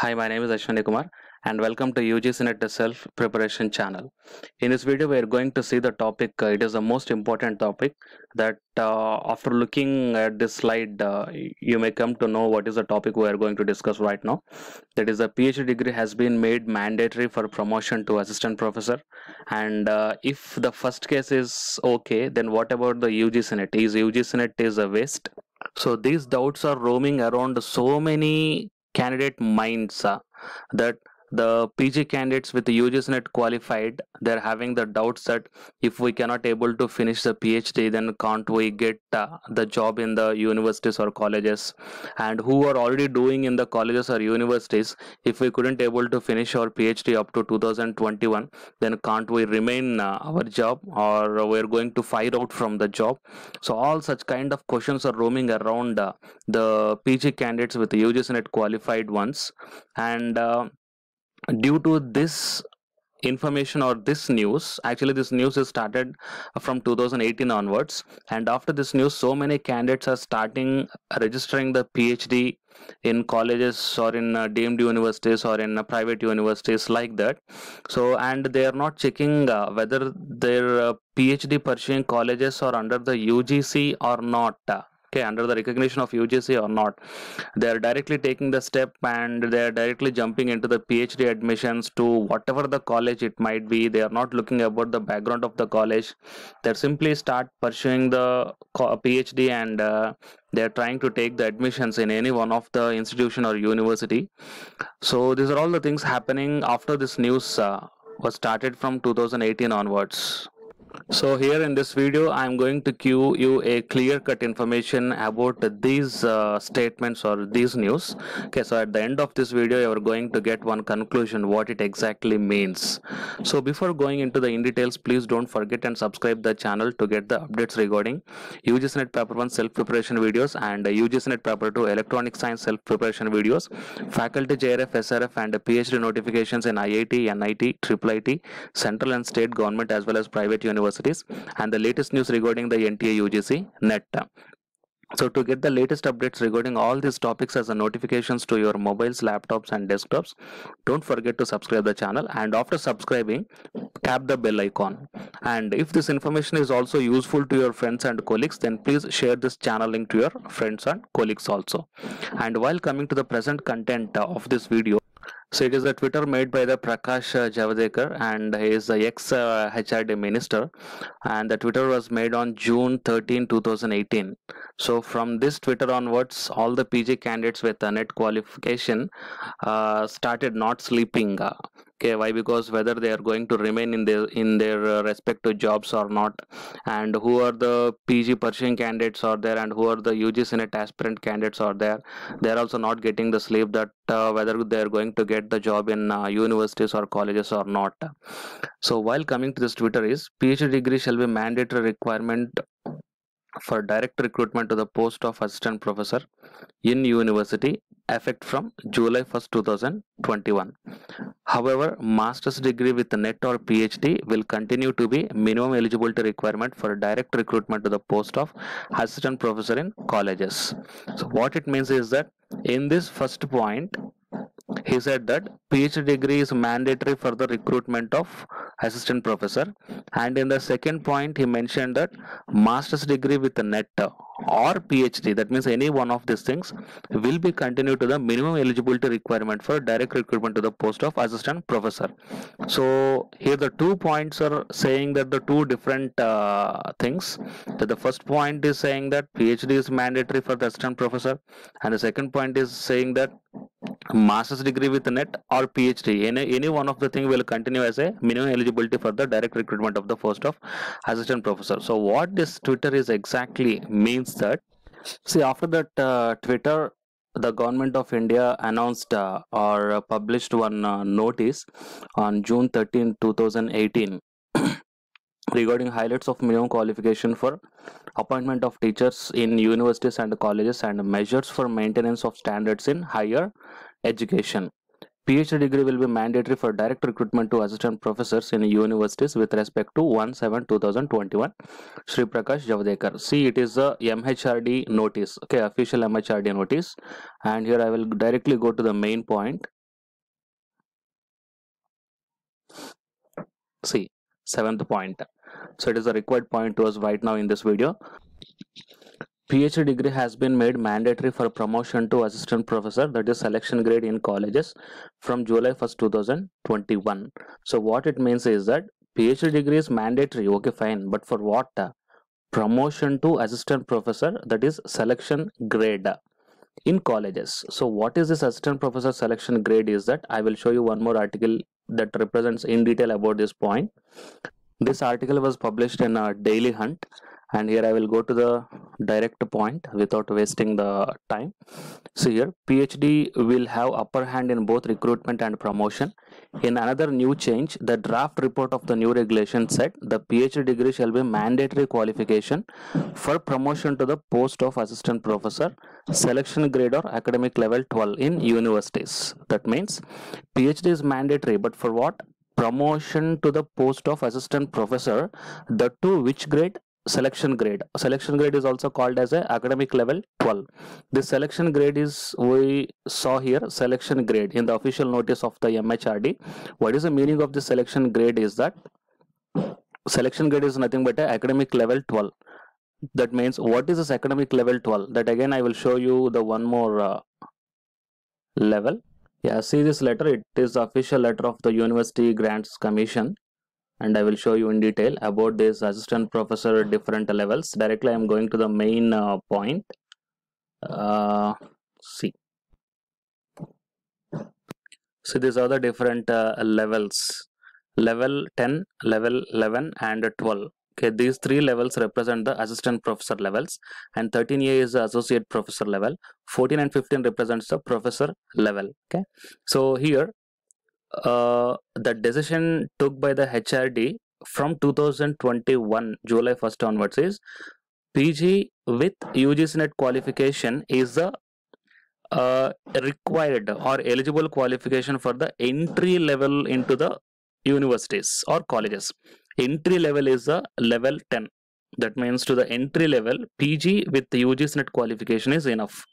Hi, my name is Ashwani Kumar and welcome to UGC Net Self Preparation channel. In this video, we are going to see the topic. It is the most important topic that after looking at this slide, you may come to know what is the topic we are going to discuss right now. That is, a PhD degree has been made mandatory for promotion to assistant professor. And if the first case is okay, then what about the UGC Net? Is UGC Net is a waste? So these doubts are roaming around so many candidate minds that the PG candidates with the UGC net qualified, they're having the doubts that if we cannot able to finish the PhD, then can't we get the job in the universities or colleges? And who are already doing in the colleges or universities, if we couldn't able to finish our PhD up to 2021, then can't we remain our job, or we're going to fire out from the job? So all such kind of questions are roaming around the PG candidates with the UGC net qualified ones, and due to this information or this news, actually this news is started from 2018 onwards, and after this news so many candidates are starting registering the PhD in colleges or in deemed universities or in private universities like that. So and they are not checking whether their PhD pursuing colleges are under the UGC or not, okay, under the recognition of UGC or not. They are directly taking the step and they are directly jumping into the PhD admissions to whatever the college it might be. They are not looking about the background of the college. They simply start pursuing the PhD, and they are trying to take the admissions in any one of the institution or university. So these are all the things happening after this news was started from 2018 onwards. So here in this video, I'm going to give you a clear-cut information about these statements or these news. Okay, so at the end of this video, you're going to get one conclusion what it exactly means. So before going into the in details, please don't forget and subscribe the channel to get the updates regarding UGC Net Paper 1 self-preparation videos and UGC Net Paper 2 electronic science self-preparation videos, faculty JRF, SRF and PhD notifications in IIT, NIT, IIIT, central and state government as well as private universities, and the latest news regarding the NTA UGC net. So to get the latest updates regarding all these topics as a notifications to your mobiles, laptops and desktops, don't forget to subscribe the channel, and after subscribing, tap the bell icon. And if this information is also useful to your friends and colleagues, then please share this channel link to your friends and colleagues also. And while coming to the present content of this video, so it is a Twitter made by the Prakash Javadekar, and he is the ex-HRD minister, and the Twitter was made on June 13, 2018. So from this Twitter onwards, all the PG candidates with a net qualification started not sleeping. Okay, why? Because whether they are going to remain in their respective jobs or not, and who are the PG pursuing candidates are there, and who are the UGC net aspirant candidates are there, they are also not getting the sleep that whether they are going to get the job in universities or colleges or not. So while coming to this Twitter is PhD degree shall be mandatory requirement for direct recruitment to the post of assistant professor in university effect from July 1st, 2021. However, master's degree with net or PhD will continue to be minimum eligibility requirement for direct recruitment to the post of assistant professor in colleges. So what it means is that in this first point, he said that PhD degree is mandatory for the recruitment of assistant professor, and in the second point he mentioned that master's degree with a net or PhD, that means any one of these things, will be continued to the minimum eligibility requirement for direct recruitment to the post of assistant professor. So here the 2 points are saying that the two different things. That the first point is saying that PhD is mandatory for the assistant professor, and the second point is saying that master's degree with net or PhD, any one of the thing will continue as a minimum eligibility for the direct recruitment of the post of assistant professor. So what this Twitter is exactly means that, see, after that Twitter, the government of India announced or published one notice on June 13, 2018 regarding highlights of minimum qualification for appointment of teachers in universities and colleges and measures for maintenance of standards in higher education. PhD degree will be mandatory for direct recruitment to assistant professors in universities with respect to 1/7/2021. Sri Prakash Javadekar. See, it is a MHRD notice, okay, official MHRD notice, and here I will directly go to the main point. See, seventh point. So it is a required point to us right now in this video. PhD degree has been made mandatory for promotion to assistant professor, that is selection grade in colleges, from July 1st, 2021. So what it means is that PhD degree is mandatory, okay fine, but for what? Promotion to assistant professor, that is selection grade in colleges. So what is this assistant professor selection grade is that I will show you one more article that represents in detail about this point. This article was published in Daily Hunt, and here I will go to the direct point without wasting the time. So here PhD will have upper hand in both recruitment and promotion. In another new change, the draft report of the new regulation said the PhD degree shall be mandatory qualification for promotion to the post of assistant professor, selection grade or academic level 12 in universities. That means PhD is mandatory, but for what? Promotion to the post of assistant professor, the to which grade? Selection grade. Selection grade is also called as a academic level 12. This selection grade is, we saw here, selection grade in the official notice of the MHRD. What is the meaning of the selection grade is that selection grade is nothing but a academic level 12. That means what is this academic level 12? That again I will show you the one more level. Yeah, see this letter, it is the official letter of the University Grants Commission, and I will show you in detail about this assistant professor different levels. Directly I am going to the main point. See, these are the different levels: level 10, level 11 and 12. Okay, these three levels represent the assistant professor levels, and 13A is the associate professor level. 14 and 15 represents the professor level. Okay, so here the decision took by the HRD from 2021 July 1st onwards is PG with UGC net qualification is the required or eligible qualification for the entry level into the universities or colleges. Entry level is the level 10. That means to the entry level, PG with the UGC net qualification is enough.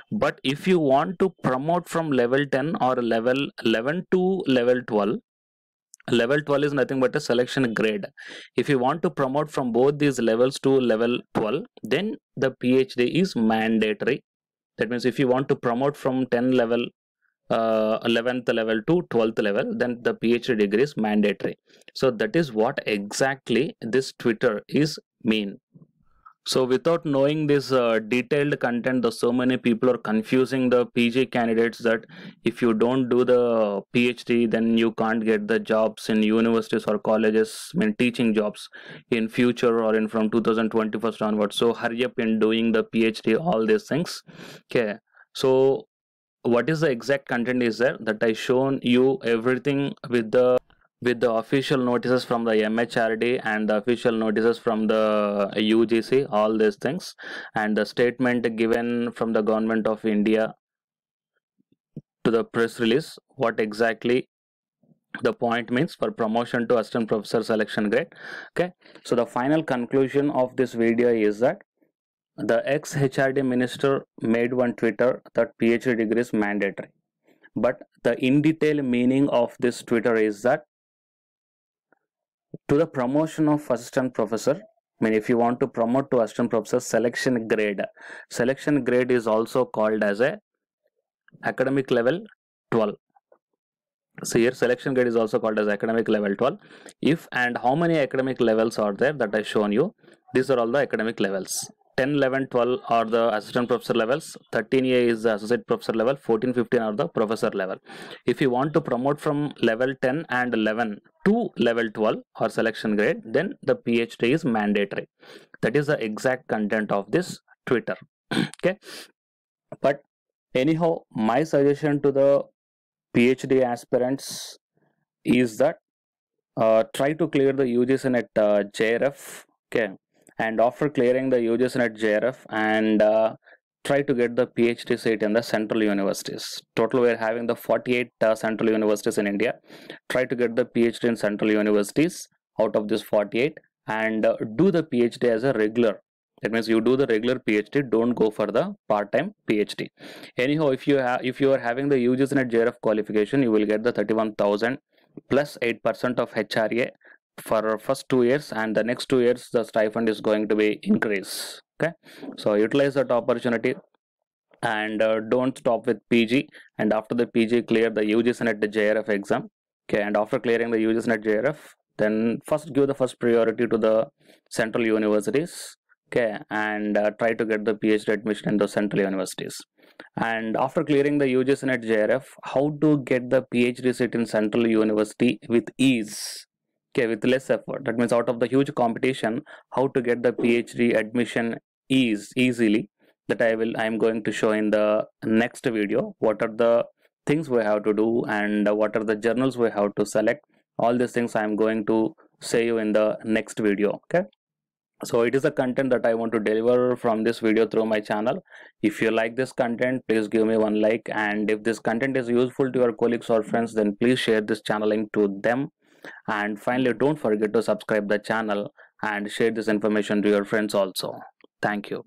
But if you want to promote from level 10 or level 11 to level 12, level 12 is nothing but a selection grade. If you want to promote from both these levels to level 12, then the PhD is mandatory. That means if you want to promote from 10 level 11th level to 12th level, then the PhD degree is mandatory. So that is what exactly this Twitter is mean. So without knowing this detailed content, so many people are confusing the PG candidates that if you don't do the PhD, then you can't get the jobs in universities or colleges, I mean teaching jobs in future or in from 2021 onwards. So hurry up in doing the PhD, all these things. Okay, so what is the exact content is there that I shown you everything with the official notices from the MHRD and the official notices from the UGC, all these things, and the statement given from the government of India to the press release, what exactly the point means for promotion to assistant professor selection grade. Okay, so the final conclusion of this video is that the ex-HRD minister made one Twitter that PhD degree is mandatory. But the in detail meaning of this Twitter is that to the promotion of assistant professor, I mean if you want to promote to assistant professor, selection grade is also called as a academic level 12. So here selection grade is also called as academic level 12. If and how many academic levels are there that I shown you, these are all the academic levels. 10, 11, 12 are the assistant professor levels, 13A is the associate professor level, 14, 15 are the professor level. If you want to promote from level 10 and 11 to level 12 or selection grade, then the PhD is mandatory. That is the exact content of this Twitter. Okay, but anyhow, my suggestion to the PhD aspirants is that try to clear the UGC net JRF. Okay, and after clearing the UGC net JRF and try to get the PhD seat in the central universities. Total we are having the 48 central universities in India. Try to get the PhD in central universities out of this 48 and do the PhD as a regular. That means you do the regular PhD, don't go for the part-time PhD. Anyhow, if you are having the UGC net JRF qualification, you will get the 31,000 plus 8% of HRA for first 2 years, and the next 2 years the stipend is going to be increase. Okay, so utilize that opportunity, and don't stop with PG. And after the PG, clear the UGC NET JRF exam. Okay, and after clearing the UGC NET JRF, then first give the first priority to the central universities. Okay, and try to get the PhD admission in the central universities. And after clearing the UGC NET JRF, how to get the PhD seat in central university with ease? Okay, with less effort. That means out of the huge competition, how to get the PhD admission easily. That I'm going to show in the next video. What are the things we have to do, and what are the journals we have to select? All these things I'm going to say you in the next video. Okay, so it is a content that I want to deliver from this video through my channel. If you like this content, please give me one like, and if this content is useful to your colleagues or friends, then please share this channel link to them. And finally, don't forget to subscribe the channel and share this information to your friends also. Thank you.